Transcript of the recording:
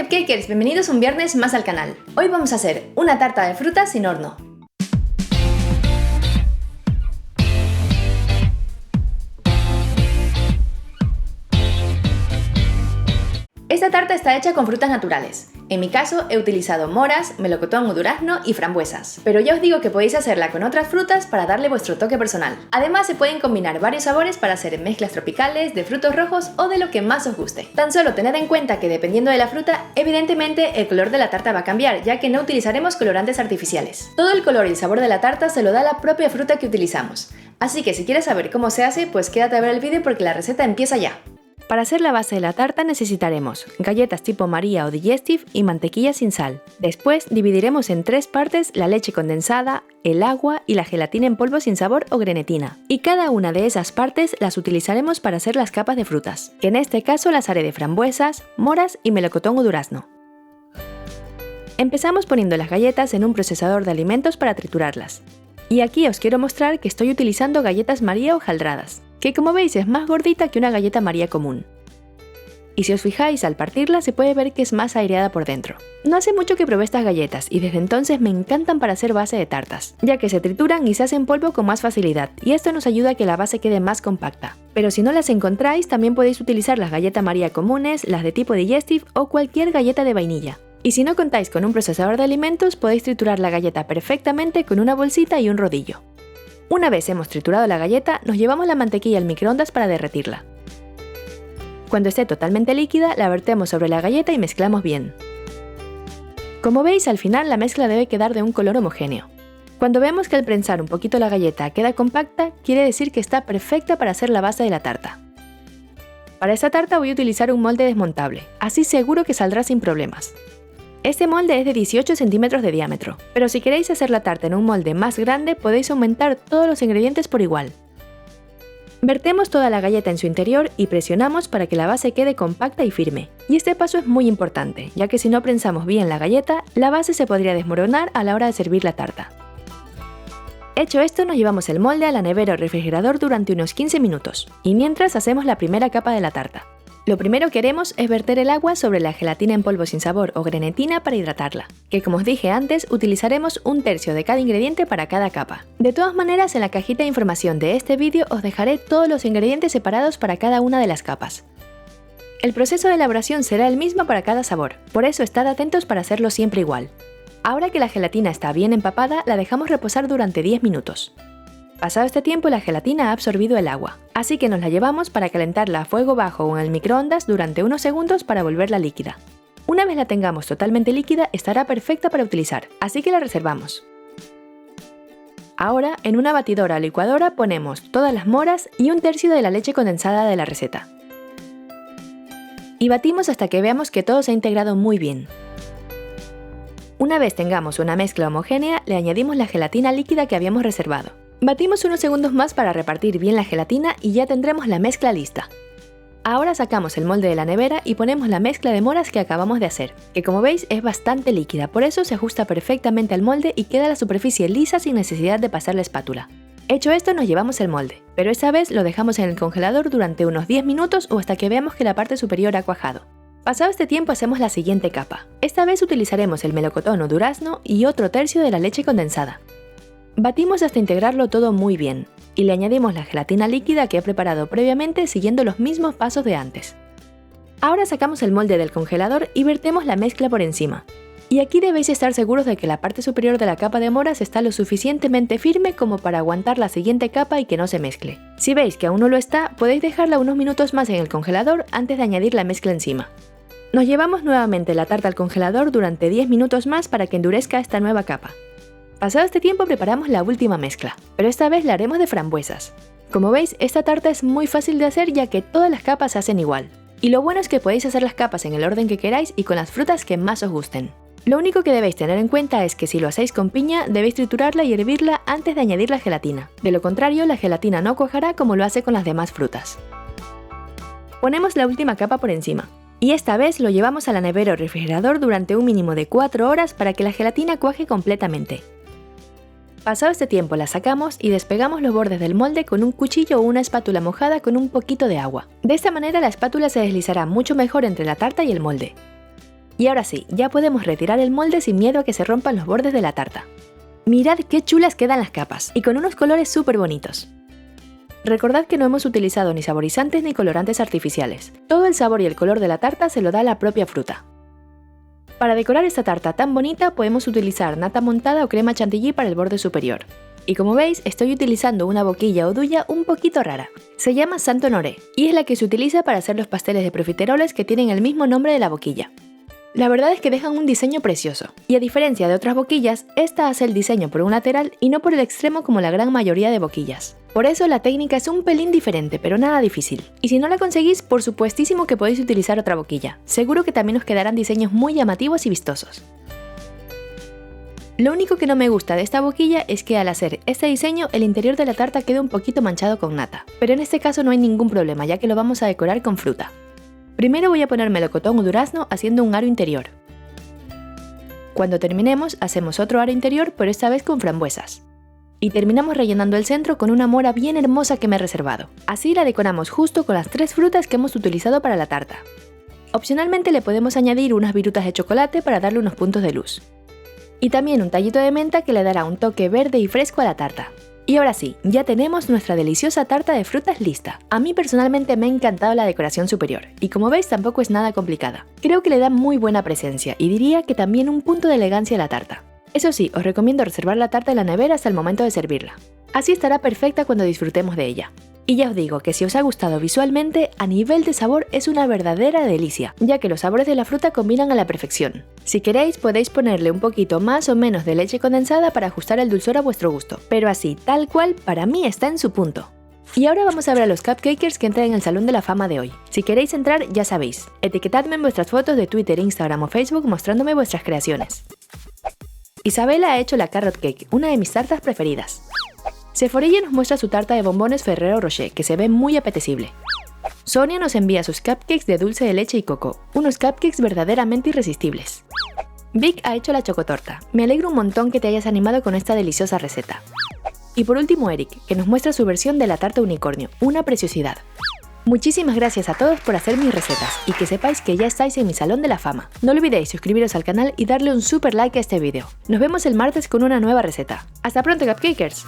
Cupcakers, bienvenidos un viernes más al canal. Hoy vamos a hacer una tarta de frutas sin horno. Esta tarta está hecha con frutas naturales. En mi caso he utilizado moras, melocotón o durazno y frambuesas, pero ya os digo que podéis hacerla con otras frutas para darle vuestro toque personal. Además se pueden combinar varios sabores para hacer mezclas tropicales, de frutos rojos o de lo que más os guste. Tan solo tened en cuenta que dependiendo de la fruta, evidentemente el color de la tarta va a cambiar, ya que no utilizaremos colorantes artificiales. Todo el color y el sabor de la tarta se lo da la propia fruta que utilizamos. Así que si quieres saber cómo se hace, pues quédate a ver el vídeo porque la receta empieza ya. Para hacer la base de la tarta necesitaremos galletas tipo María o Digestive y mantequilla sin sal. Después dividiremos en 3 partes la leche condensada, el agua y la gelatina en polvo sin sabor o grenetina. Y cada una de esas partes las utilizaremos para hacer las capas de frutas, que en este caso las haré de frambuesas, moras y melocotón o durazno. Empezamos poniendo las galletas en un procesador de alimentos para triturarlas. Y aquí os quiero mostrar que estoy utilizando galletas María hojaldradas, que como veis es más gordita que una galleta María común. Y si os fijáis, al partirla se puede ver que es más aireada por dentro. No hace mucho que probé estas galletas y desde entonces me encantan para hacer base de tartas, ya que se trituran y se hacen polvo con más facilidad, y esto nos ayuda a que la base quede más compacta. Pero si no las encontráis, también podéis utilizar las galletas María comunes, las de tipo Digestive o cualquier galleta de vainilla. Y si no contáis con un procesador de alimentos, podéis triturar la galleta perfectamente con una bolsita y un rodillo. Una vez hemos triturado la galleta, nos llevamos la mantequilla al microondas para derretirla. Cuando esté totalmente líquida, la vertemos sobre la galleta y mezclamos bien. Como veis, al final la mezcla debe quedar de un color homogéneo. Cuando vemos que al prensar un poquito la galleta queda compacta, quiere decir que está perfecta para hacer la base de la tarta. Para esta tarta voy a utilizar un molde desmontable, así seguro que saldrá sin problemas. Este molde es de 18 centímetros de diámetro, pero si queréis hacer la tarta en un molde más grande podéis aumentar todos los ingredientes por igual. Vertemos toda la galleta en su interior y presionamos para que la base quede compacta y firme. Y este paso es muy importante, ya que si no prensamos bien la galleta, la base se podría desmoronar a la hora de servir la tarta. Hecho esto, nos llevamos el molde a la nevera o refrigerador durante unos 15 minutos, y mientras hacemos la primera capa de la tarta. Lo primero que haremos es verter el agua sobre la gelatina en polvo sin sabor o grenetina para hidratarla, que como os dije antes, utilizaremos 1/3 de cada ingrediente para cada capa. De todas maneras, en la cajita de información de este vídeo os dejaré todos los ingredientes separados para cada una de las capas. El proceso de elaboración será el mismo para cada sabor, por eso estad atentos para hacerlo siempre igual. Ahora que la gelatina está bien empapada, la dejamos reposar durante 10 minutos. Pasado este tiempo, la gelatina ha absorbido el agua, así que nos la llevamos para calentarla a fuego bajo o en el microondas durante unos segundos para volverla líquida. Una vez la tengamos totalmente líquida, estará perfecta para utilizar, así que la reservamos. Ahora, en una batidora o licuadora ponemos todas las moras y 1/3 de la leche condensada de la receta. Y batimos hasta que veamos que todo se ha integrado muy bien. Una vez tengamos una mezcla homogénea, le añadimos la gelatina líquida que habíamos reservado. Batimos unos segundos más para repartir bien la gelatina y ya tendremos la mezcla lista. Ahora sacamos el molde de la nevera y ponemos la mezcla de moras que acabamos de hacer, que como veis es bastante líquida, por eso se ajusta perfectamente al molde y queda la superficie lisa sin necesidad de pasar la espátula. Hecho esto, nos llevamos el molde, pero esta vez lo dejamos en el congelador durante unos 10 minutos o hasta que veamos que la parte superior ha cuajado. Pasado este tiempo hacemos la siguiente capa. Esta vez utilizaremos el melocotón o durazno y otro 1/3 de la leche condensada. Batimos hasta integrarlo todo muy bien, y le añadimos la gelatina líquida que he preparado previamente siguiendo los mismos pasos de antes. Ahora sacamos el molde del congelador y vertemos la mezcla por encima. Y aquí debéis estar seguros de que la parte superior de la capa de moras está lo suficientemente firme como para aguantar la siguiente capa y que no se mezcle. Si veis que aún no lo está, podéis dejarla unos minutos más en el congelador antes de añadir la mezcla encima. Nos llevamos nuevamente la tarta al congelador durante 10 minutos más para que endurezca esta nueva capa. Pasado este tiempo preparamos la última mezcla, pero esta vez la haremos de frambuesas. Como veis, esta tarta es muy fácil de hacer ya que todas las capas se hacen igual. Y lo bueno es que podéis hacer las capas en el orden que queráis y con las frutas que más os gusten. Lo único que debéis tener en cuenta es que si lo hacéis con piña, debéis triturarla y hervirla antes de añadir la gelatina. De lo contrario, la gelatina no cuajará como lo hace con las demás frutas. Ponemos la última capa por encima. Y esta vez lo llevamos a la nevera o refrigerador durante un mínimo de 4 horas para que la gelatina cuaje completamente. Pasado este tiempo la sacamos y despegamos los bordes del molde con un cuchillo o una espátula mojada con un poquito de agua. De esta manera la espátula se deslizará mucho mejor entre la tarta y el molde. Y ahora sí, ya podemos retirar el molde sin miedo a que se rompan los bordes de la tarta. Mirad qué chulas quedan las capas, y con unos colores súper bonitos. Recordad que no hemos utilizado ni saborizantes ni colorantes artificiales. Todo el sabor y el color de la tarta se lo da la propia fruta. Para decorar esta tarta tan bonita podemos utilizar nata montada o crema chantilly para el borde superior. Y como veis, estoy utilizando una boquilla o duya un poquito rara. Se llama Saint Honoré y es la que se utiliza para hacer los pasteles de profiteroles que tienen el mismo nombre de la boquilla. La verdad es que dejan un diseño precioso, y a diferencia de otras boquillas, esta hace el diseño por un lateral y no por el extremo como la gran mayoría de boquillas. Por eso la técnica es un pelín diferente, pero nada difícil. Y si no la conseguís, por supuestísimo que podéis utilizar otra boquilla. Seguro que también os quedarán diseños muy llamativos y vistosos. Lo único que no me gusta de esta boquilla es que al hacer este diseño el interior de la tarta queda un poquito manchado con nata, pero en este caso no hay ningún problema ya que lo vamos a decorar con fruta. Primero voy a poner melocotón o durazno haciendo un aro interior. Cuando terminemos hacemos otro aro interior pero esta vez con frambuesas. Y terminamos rellenando el centro con una mora bien hermosa que me he reservado. Así la decoramos justo con las 3 frutas que hemos utilizado para la tarta. Opcionalmente le podemos añadir unas virutas de chocolate para darle unos puntos de luz. Y también un tallito de menta que le dará un toque verde y fresco a la tarta. Y ahora sí, ya tenemos nuestra deliciosa tarta de frutas lista. A mí personalmente me ha encantado la decoración superior, y como veis tampoco es nada complicada. Creo que le da muy buena presencia y diría que también un punto de elegancia a la tarta. Eso sí, os recomiendo reservar la tarta en la nevera hasta el momento de servirla. Así estará perfecta cuando disfrutemos de ella. Y ya os digo que si os ha gustado visualmente, a nivel de sabor es una verdadera delicia, ya que los sabores de la fruta combinan a la perfección. Si queréis podéis ponerle un poquito más o menos de leche condensada para ajustar el dulzor a vuestro gusto, pero así, tal cual, para mí está en su punto. Y ahora vamos a ver a los cupcakers que entran en el Salón de la Fama de hoy. Si queréis entrar, ya sabéis, etiquetadme en vuestras fotos de Twitter, Instagram o Facebook mostrándome vuestras creaciones. Isabela ha hecho la carrot cake, una de mis tartas preferidas. Sephorilla nos muestra su tarta de bombones Ferrero Rocher, que se ve muy apetecible. Sonia nos envía sus cupcakes de dulce de leche y coco, unos cupcakes verdaderamente irresistibles. Vic ha hecho la chocotorta. Me alegro un montón que te hayas animado con esta deliciosa receta. Y por último Eric, que nos muestra su versión de la tarta unicornio, una preciosidad. Muchísimas gracias a todos por hacer mis recetas y que sepáis que ya estáis en mi Salón de la Fama. No olvidéis suscribiros al canal y darle un super like a este vídeo. Nos vemos el martes con una nueva receta. ¡Hasta pronto, cupcakers!